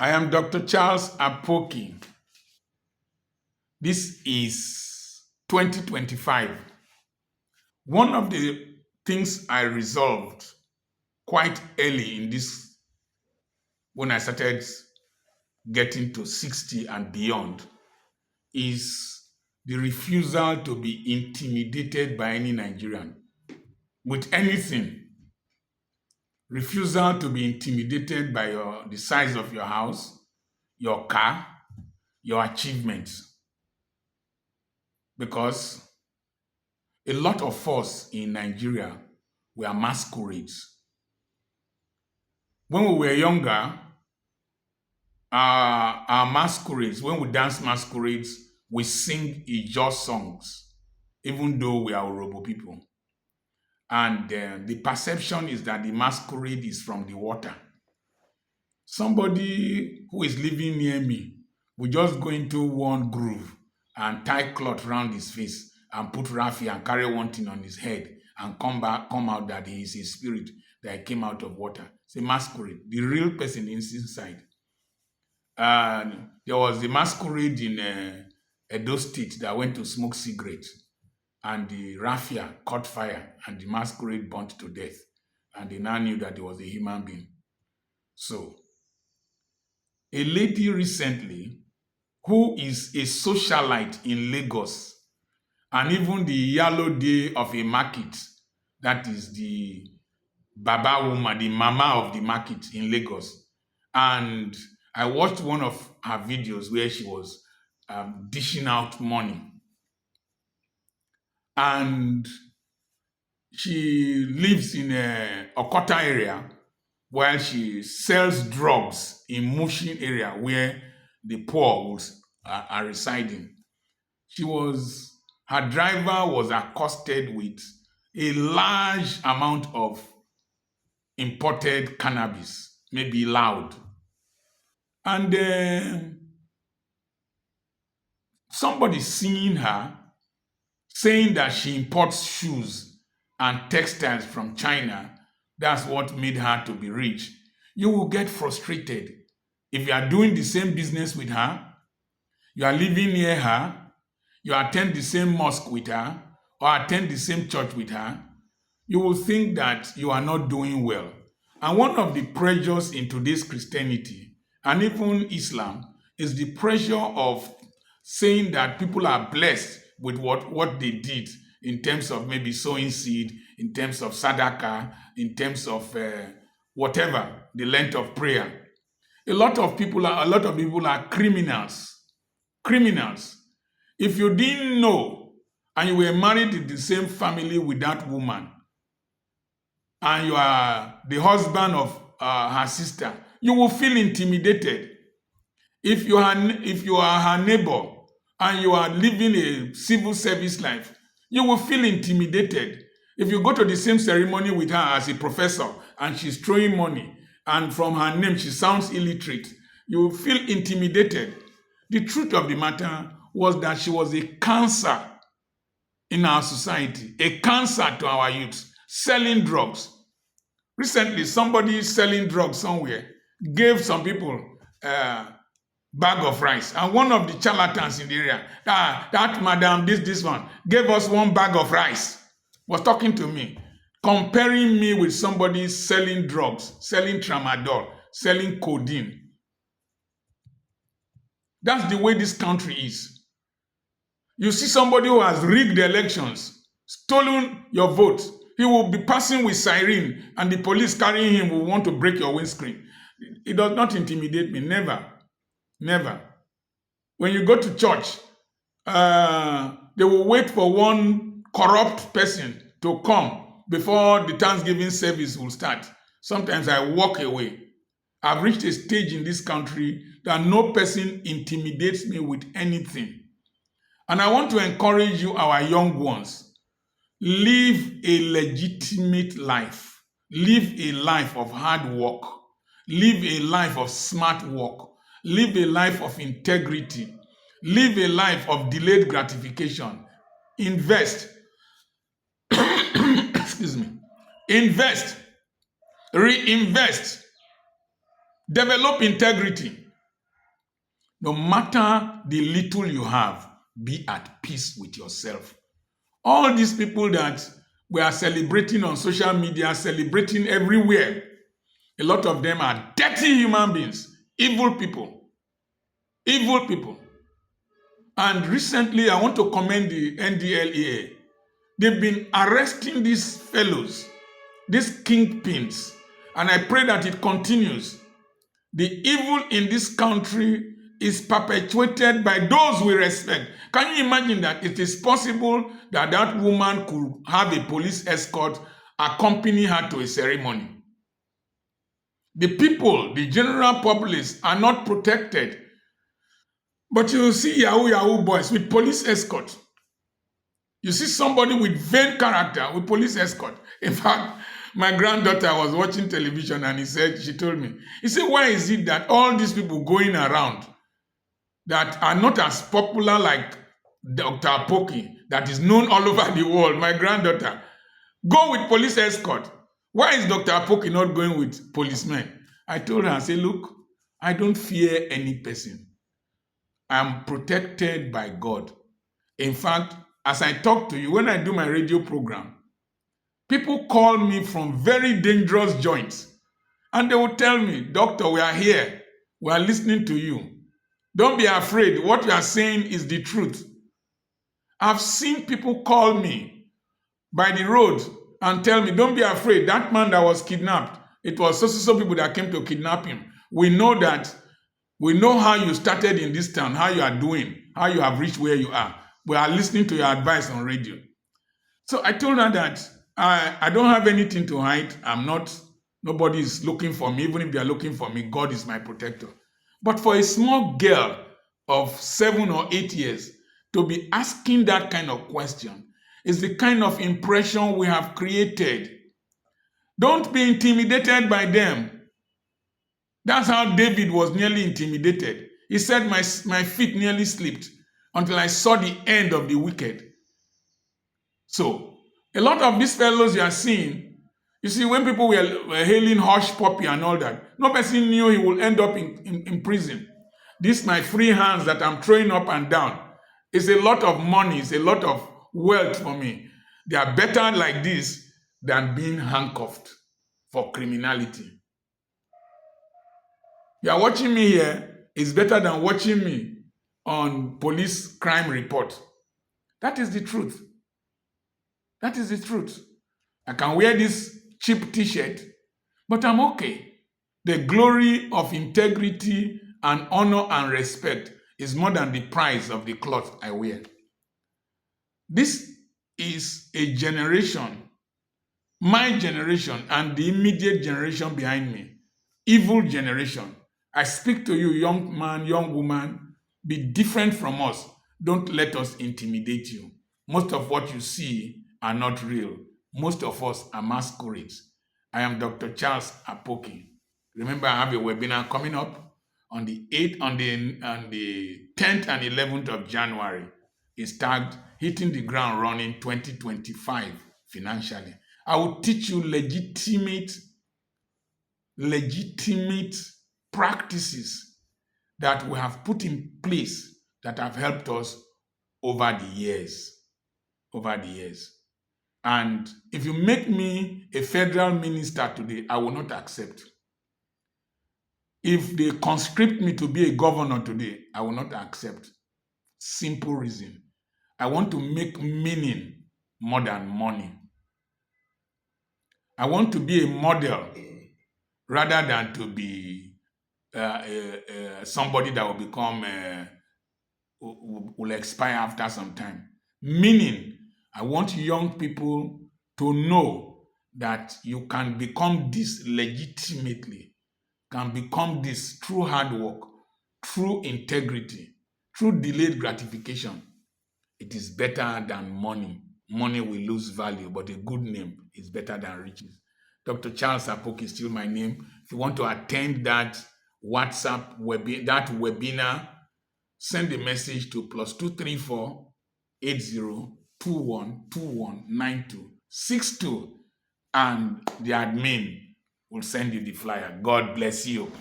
I am Dr. Charles Apoki. This is 2025. One of the things I resolved quite early in this, when I started getting to 60 and beyond, is the refusal to be intimidated by any Nigerian with anything. Refusal to be intimidated by the size of your house, your car, your achievements. Because a lot of us in Nigeria were masquerades. When we were younger, our masquerades, when we dance masquerades, we sing Ijaw songs, even though we are Orobo people. And the perception is that the masquerade is from the water. Somebody who is living near me will just go into one groove and tie cloth around his face and put raffia and carry one thing on his head and come out that he is a spirit that came out of water. It's a masquerade. The real person is inside. There was a masquerade in Edo State that went to smoke cigarettes, and the raffia caught fire and the masquerade burnt to death. And they now knew that he was a human being. So, a lady recently who is a socialite in Lagos, and even the yellow day of a market, that is the Baba woman, the mama of the market in Lagos. And I watched one of her videos where she was dishing out money. And she lives in a Okota area while she sells drugs in Mushin area where the poor are residing. Her driver was accosted with a large amount of imported cannabis, maybe loud. And somebody seeing her, saying that she imports shoes and textiles from China, that's what made her to be rich. You will get frustrated. If you are doing the same business with her, you are living near her, you attend the same mosque with her, or attend the same church with her, you will think that you are not doing well. And one of the pressures in today's Christianity, and even Islam, is the pressure of saying that people are blessed with what they did in terms of maybe sowing seed, in terms of sadaqah, in terms of whatever, the length of prayer. A lot of people are criminals. Criminals. If you didn't know and you were married in the same family with that woman, and you are the husband of her sister, you will feel intimidated. If you are her neighbor and you are living a civil service life, you will feel intimidated. If you go to the same ceremony with her as a professor and she's throwing money, and from her name she sounds illiterate, you will feel intimidated. The truth of the matter was that she was a cancer in our society, a cancer to our youth, selling drugs. Recently, somebody selling drugs somewhere gave some people a bag of rice, and one of the charlatans in the area, that madam, this one, gave us one bag of rice, was talking to me, comparing me with somebody selling drugs, selling tramadol, selling codeine. That's the way this country is. You see somebody who has rigged the elections, stolen your vote, he will be passing with siren, and the police carrying him will want to break your windscreen. It does not intimidate me, never. Never. When you go to church, they will wait for one corrupt person to come before the Thanksgiving service will start. Sometimes I walk away. I've reached a stage in this country that no person intimidates me with anything. And I want to encourage you, our young ones, live a legitimate life. Live a life of hard work. Live a life of smart work. Live a life of integrity. Live a life of delayed gratification. Invest. Excuse me. Invest. Reinvest. Develop integrity. No matter the little you have, be at peace with yourself. All these people that we are celebrating on social media, celebrating everywhere, a lot of them are dirty human beings, evil people, evil people. And recently, I want to commend the NDLEA. They've been arresting these fellows, these kingpins, and I pray that it continues. The evil in this country is perpetuated by those we respect. Can you imagine that it is possible that that woman could have a police escort accompany her to a ceremony? The people, the general populace, are not protected. But you see Yahoo boys with police escort. You see somebody with vain character with police escort. In fact, my granddaughter was watching television and she told me, why is it that all these people going around that are not as popular like Dr. Apoki, that is known all over the world, my granddaughter, go with police escort. Why is Dr. Apoki not going with policemen? I told her, look, I don't fear any person. I'm protected by God. In fact, as I talk to you, when I do my radio program, people call me from very dangerous joints. And they will tell me, Doctor, we are here. We are listening to you. Don't be afraid. What you are saying is the truth. I've seen people call me by the road and tell me, don't be afraid. That man that was kidnapped, it was so people that came to kidnap him. We know how you started in this town, how you are doing, how you have reached where you are. We are listening to your advice on radio. So I told her that I don't have anything to hide. Nobody is looking for me. Even if they are looking for me, God is my protector. But for a small girl of 7 or 8 years to be asking that kind of question is the kind of impression we have created. Don't be intimidated by them. That's how David was nearly intimidated. He said, my feet nearly slipped until I saw the end of the wicked. So, a lot of these fellows you are seeing, you see, when people were hailing Hush Puppy and all that, no person knew he will end up in prison. This my free hands that I'm throwing up and down. It's a lot of money, it's a lot of wealth for me. They are better like this than being handcuffed for criminality. You are watching me here, it's better than watching me on police crime report. That is the truth. That is the truth. I can wear this cheap t-shirt, but I'm okay. The glory of integrity and honor and respect is more than the price of the cloth I wear. This is a generation, my generation and the immediate generation behind me, evil generation. I speak to you, young man, young woman, be different from us. Don't let us intimidate you. Most of what you see are not real. Most of us are masquerades. I am Dr. Charles Apoki. Remember, I have a webinar coming up on the 8th, on the 10th and 11th of January. It's tagged Hitting the Ground Running 2025 Financially. I will teach you legitimate practices that we have put in place that have helped us over the years. And if you make me a federal minister today, I will not accept. If they conscript me to be a governor today, I will not accept. Simple reason. I want to make meaning more than money. I want to be a model rather than to be somebody that will become, will expire after some time. Meaning, I want young people to know that you can become this legitimately, can become this through hard work, through integrity, through delayed gratification. It is better than money. Money will lose value, but a good name is better than riches. Dr. Charles Apoki is still my name. If you want to attend that webinar, send a message to +234 8021219262, and the admin will send you the flyer. God bless you.